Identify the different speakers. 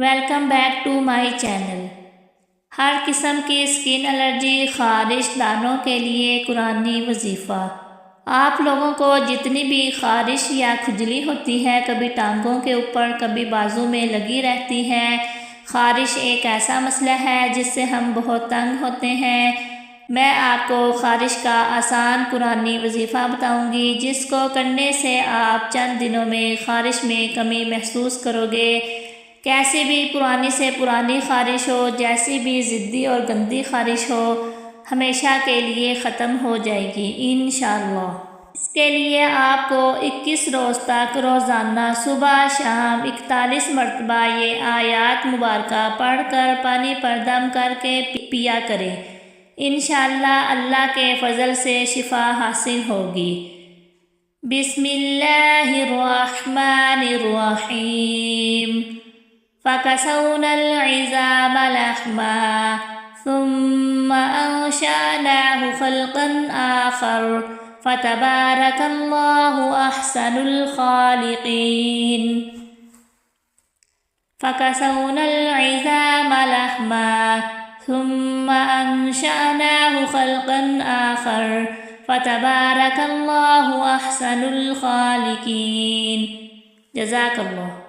Speaker 1: Welcome back to my channel. ہر قسم کی اسکن الرجی خارش دانوں کے لیے قرآنی وظیفہ۔ آپ لوگوں کو جتنی بھی خارش یا کھجلی ہوتی ہے، کبھی ٹانگوں کے اوپر کبھی بازو میں لگی رہتی ہے۔ خارش ایک ایسا مسئلہ ہے جس سے ہم بہت تنگ ہوتے ہیں۔ میں آپ کو خارش کا آسان قرآنی وظیفہ بتاؤں گی، جس کو کرنے سے آپ چند دنوں میں خارش میں کمی محسوس کرو گے۔ کیسی بھی پرانی سے پرانی خارش ہو، جیسی بھی ضدی اور گندی خارش ہو، ہمیشہ کے لیے ختم ہو جائے گی انشاءاللہ۔ اس کے لیے آپ کو 21 روز تک روزانہ صبح شام 41 مرتبہ یہ آیات مبارکہ پڑھ کر پانی پر دم کر کے پیا کریں۔ انشاءاللہ اللہ کے فضل سے شفا حاصل ہوگی۔ بسم اللہ الرحمن الرحیم۔ فَكَسَوْنَا الْعِظَامَ لَحْمًا ثُمَّ أَنشَأْنَاهُ خَلْقًا آخَرَ فَتَبَارَكَ اللَّهُ أَحْسَنُ الْخَالِقِينَ۔ فَكَسَوْنَا الْعِظَامَ لَحْمًا ثُمَّ أَنشَأْنَاهُ خَلْقًا آخَرَ فَتَبَارَكَ اللَّهُ أَحْسَنُ الْخَالِقِينَ۔ جزاک اللہ۔